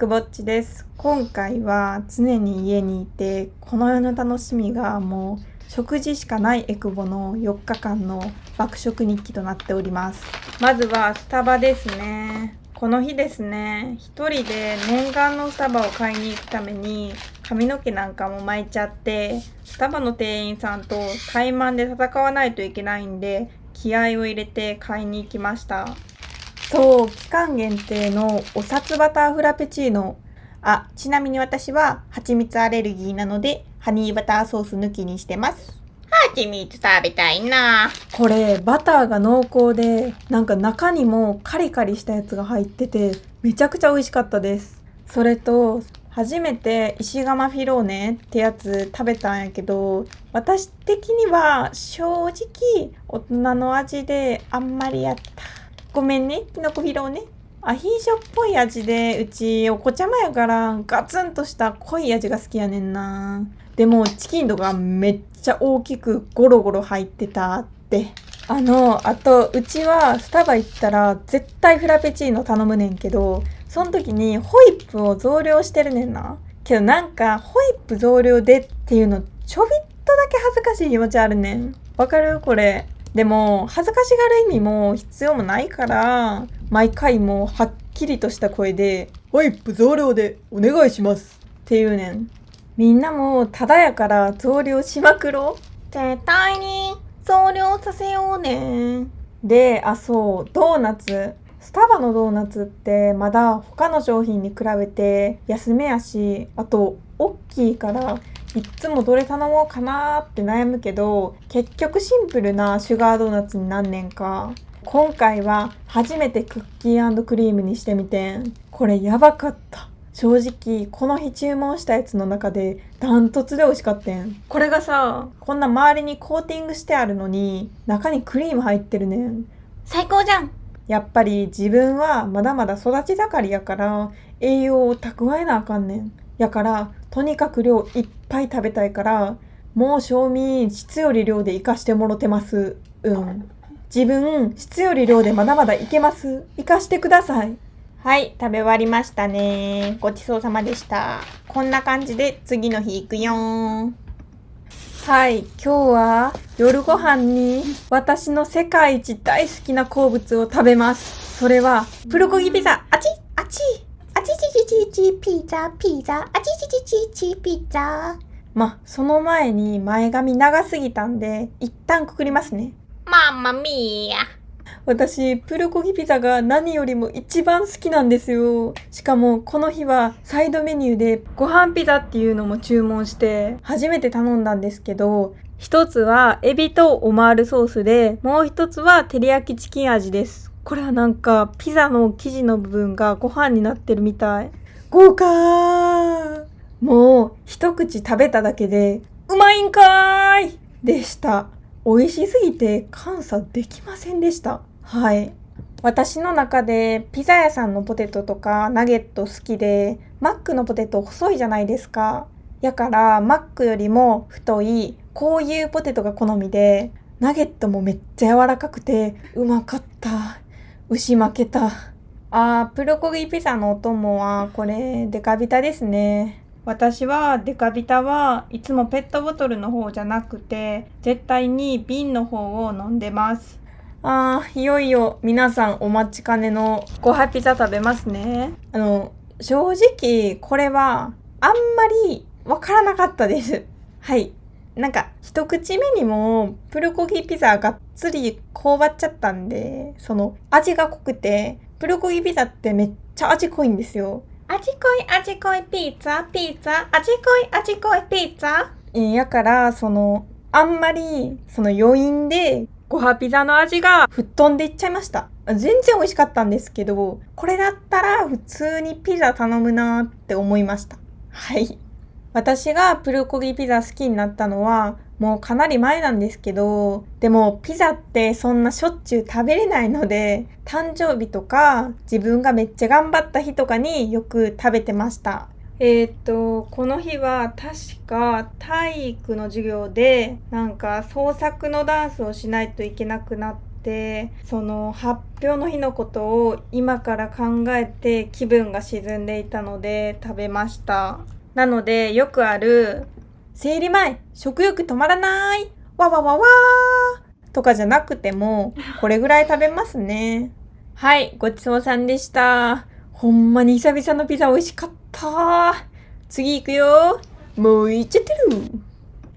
くぼっちです。今回は常に家にいて、この世の楽しみがもう食事しかないエクボの4日間の爆食日記となっております。まずはスタバですね。この日ですね、一人で念願のスタバを買いに行くために髪の毛なんかも巻いちゃって、スタバの店員さんと対マンで戦わないといけないんで、気合を入れて買いに行きました。そう、期間限定のお札バターフラペチーノ。ちなみに私は蜂蜜アレルギーなので、ハニーバターソース抜きにしてます。蜂蜜食べたいな。これ、バターが濃厚で、なんか中にもカリカリしたやつが入ってて、めちゃくちゃ美味しかったです。それと、初めて石窯フィローネってやつ食べたんやけど、私的には正直大人の味であんまりやった。ごめんね、キノコフィローネ。アヒーショっぽい味で、うちお子ちゃまやからガツンとした濃い味が好きやねんな。でもチキンとかめっちゃ大きくゴロゴロ入ってたって。あと、うちはスタバ行ったら絶対フラペチーノ頼むねんけど、その時にホイップを増量してるねんな。けどなんかホイップ増量でっていうのちょびっとだけ恥ずかしい気持ちあるねん。わかるこれ。でも恥ずかしがる意味も必要もないから、毎回もうはっきりとした声でホイップ増量でお願いしますって言うねん。みんなもただやから増量しまくろう。絶対に増量させようね。で、そう、ドーナツ。スタバのドーナツってまだ他の商品に比べて安めやし、あと大きいからいっつもどれ頼もうかなーって悩むけど、結局シンプルなシュガードーナツになんねんか。今回は初めてクッキー&クリームにしてみてん。これやばかった。正直この日注文したやつの中でダントツで美味しかったん。これがさ、こんな周りにコーティングしてあるのに中にクリーム入ってるねん。最高じゃん。やっぱり自分はまだまだ育ち盛りやから栄養を蓄えなあかんねん。やからとにかく量いっぱい食べたいから、もう賞味質より量で活かしてもろてます。自分質より量でまだまだいけます。活かしてください。はい、食べ終わりましたね。ごちそうさまでした。こんな感じで次の日行くよー。はい、今日は夜ご飯に私の世界一大好きな好物を食べます。それはプルコギピザ。あちちちピザピザ。あちちちちピザ。その前に前髪長すぎたんで一旦くくりますね。マンマミーヤ。私、プルコギピザが何よりも一番好きなんですよ。しかもこの日はサイドメニューでご飯ピザっていうのも注文して初めて頼んだんですけど、一つはエビとオマールソースで、もう一つは照り焼きチキン味です。これはなんかピザの生地の部分がご飯になってるみたい。豪華。もう一口食べただけでうまいんかーいでした。美味しすぎて感謝できませんでした。はい。私の中でピザ屋さんのポテトとかナゲット好きで、マックのポテト細いじゃないですか。やからマックよりも太いこういうポテトが好みで、ナゲットもめっちゃ柔らかくてうまかった。牛負けた。プルコギピザのお供はこれデカビタですね。私はデカビタはいつもペットボトルの方じゃなくて絶対に瓶の方を飲んでます。いよいよ皆さんお待ちかねのごはピザ食べますね。正直これはあんまりわからなかったです。はい。なんか一口目にもプルコギピザがっつりこうばっちゃったんで、その味が濃くて、プルコギピザってめっちゃ味濃いんですよ。味濃いピザピザ。味濃いピザ。やからあんまり余韻でごはピザの味が吹っ飛んでいっちゃいました。全然美味しかったんですけど、これだったら普通にピザ頼むなーって思いました。はい。私がプルコギピザ好きになったのはもうかなり前なんですけど、でもピザってそんなしょっちゅう食べれないので、誕生日とか自分がめっちゃ頑張った日とかによく食べてました。この日は確か体育の授業でなんか創作のダンスをしないといけなくなって、その発表の日のことを今から考えて気分が沈んでいたので食べました。なのでよくある生理前食欲止まらないわわわわーとかじゃなくてもこれぐらい食べますね。はい、ごちそうさんでした。ほんまに久々のピザ美味しかった。次行くよ。もう行っちゃってる。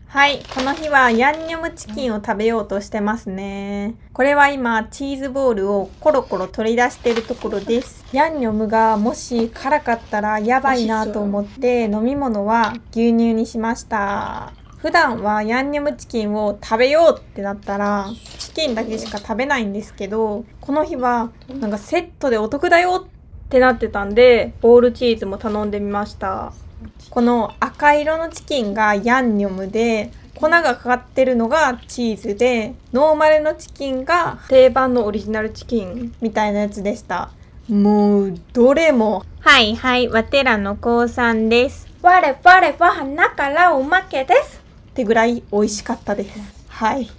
はい、この日はヤンニョムチキンを食べようとしてますね。これは今チーズボールをコロコロ取り出しているところです。ヤンニョムがもし辛かったらやばいなと思って飲み物は牛乳にしました。普段はヤンニョムチキンを食べようってなったらチキンだけしか食べないんですけど、この日はなんかセットでお得だよってなってたんでボールチーズも頼んでみました。この赤色のチキンがヤンニョムで粉がかかってるのがチーズで、ノーマルのチキンが定番のオリジナルチキンみたいなやつでした。もうどれもはいはい、わてらの高3です。我々は鼻からおまけですってぐらい美味しかったです。はい。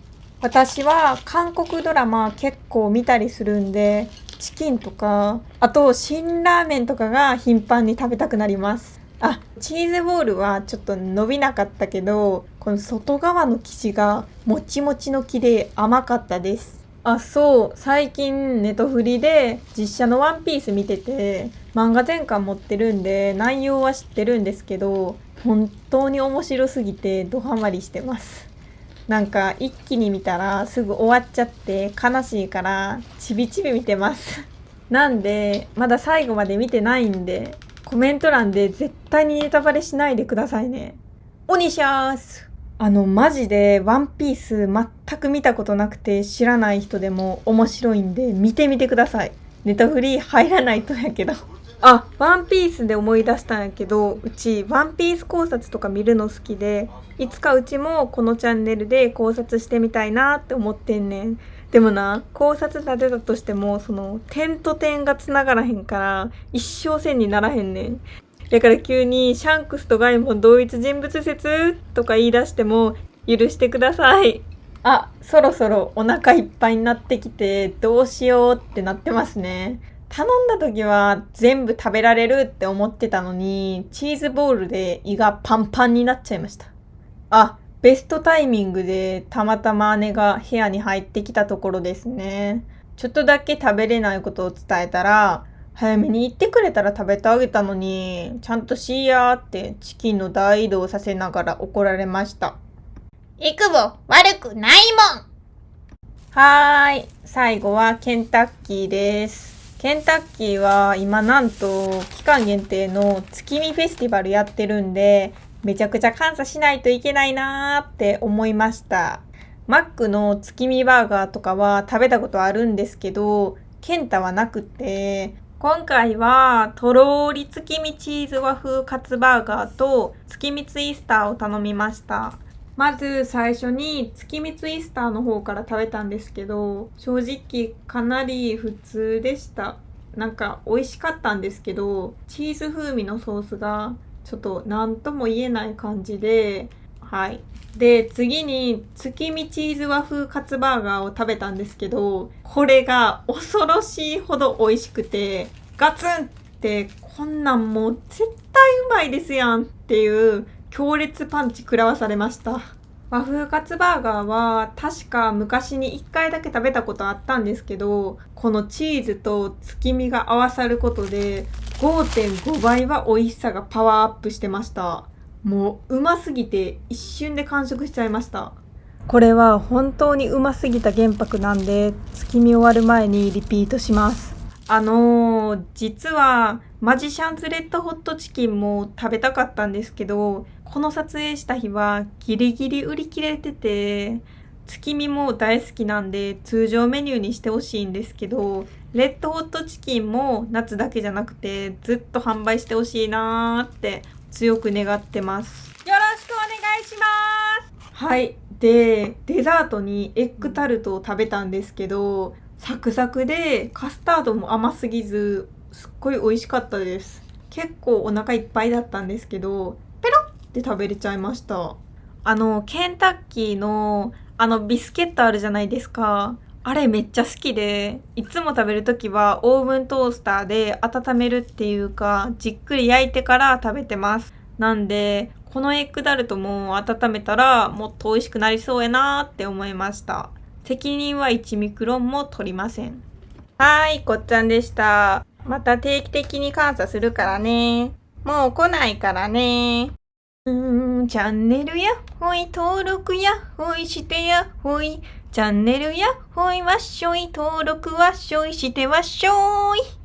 私は韓国ドラマ結構見たりするんで、チキンとか、あと辛ラーメンとかが頻繁に食べたくなります。あ、チーズボールはちょっと伸びなかったけど、この外側の生地がもちもちの木で甘かったです。あ、そう、最近ネトフリで実写のワンピース見てて、漫画全巻持ってるんで内容は知ってるんですけど、本当に面白すぎてドハマりしてます。なんか一気に見たらすぐ終わっちゃって悲しいからちびちび見てます。なんでまだ最後まで見てないんで、コメント欄で絶対にネタバレしないでくださいね。おにしゃーす。マジでワンピース全く見たことなくて知らない人でも面白いんで見てみてください。ネタフリ入らないとやけど。あ、ワンピースで思い出したんやけど、うちワンピース考察とか見るの好きで、いつかうちもこのチャンネルで考察してみたいなって思ってんねん。でもな、考察立てたとしても、その点と点がつながらへんから一生線にならへんねん。だから急にシャンクスとガイモン同一人物説とか言い出しても許してください。あ、そろそろお腹いっぱいになってきてどうしようってなってますね。頼んだ時は全部食べられるって思ってたのに、チーズボールで胃がパンパンになっちゃいました。あ、ベストタイミングでたまたま姉が部屋に入ってきたところですね。ちょっとだけ食べれないことを伝えたら、早めに言ってくれたら食べてあげたのに、ちゃんとしいやーってチキンの大移動させながら怒られました。いくぼ悪くないもん。はーい、最後はケンタッキーです。ケンタッキーは今なんと期間限定の月見フェスティバルやってるんで、めちゃくちゃ感謝しないといけないなーって思いました。マックの月見バーガーとかは食べたことあるんですけど、ケンタはなくて、今回はとろーり月見チーズ和風カツバーガーと月見ツイスターを頼みました。まず最初に月見ツイスターの方から食べたんですけど、正直かなり普通でした。なんか美味しかったんですけど、チーズ風味のソースがちょっと何とも言えない感じで、はい。で、次に月見チーズ和風カツバーガーを食べたんですけど、これが恐ろしいほど美味しくて、ガツンってこんなんもう絶対うまいですやんっていう強烈パンチ食らわされました。和風カツバーガーは確か昔に1回だけ食べたことあったんですけど、このチーズと月見が合わさることで 5.5 倍は美味しさがパワーアップしてました。もううますぎて一瞬で完食しちゃいました。これは本当にうますぎた原白なんで、月見終わる前にリピートします。実はマジシャンズレッドホットチキンも食べたかったんですけど、この撮影した日はギリギリ売り切れてて、月見も大好きなんで通常メニューにしてほしいんですけど、レッドホットチキンも夏だけじゃなくてずっと販売してほしいなーって強く願ってます。よろしくお願いします。はい。で、デザートにエッグタルトを食べたんですけど、サクサクでカスタードも甘すぎず、すっごい美味しかったです。結構お腹いっぱいだったんですけど、ペロって食べれちゃいました。ケンタッキーのビスケットあるじゃないですか。あれめっちゃ好きで、いつも食べるときはオーブントースターで温めるっていうか、じっくり焼いてから食べてます。なんで、このエッグタルトも温めたらもっと美味しくなりそうやなーって思いました。責任は1ミクロンも取りません。はーい、こっちゃんでした。また定期的に監査するからね。もう来ないからね。チャンネルやほい登録やほいしてやほい。チャンネルやほいわっしょい登録わっしょいしてわっしょい。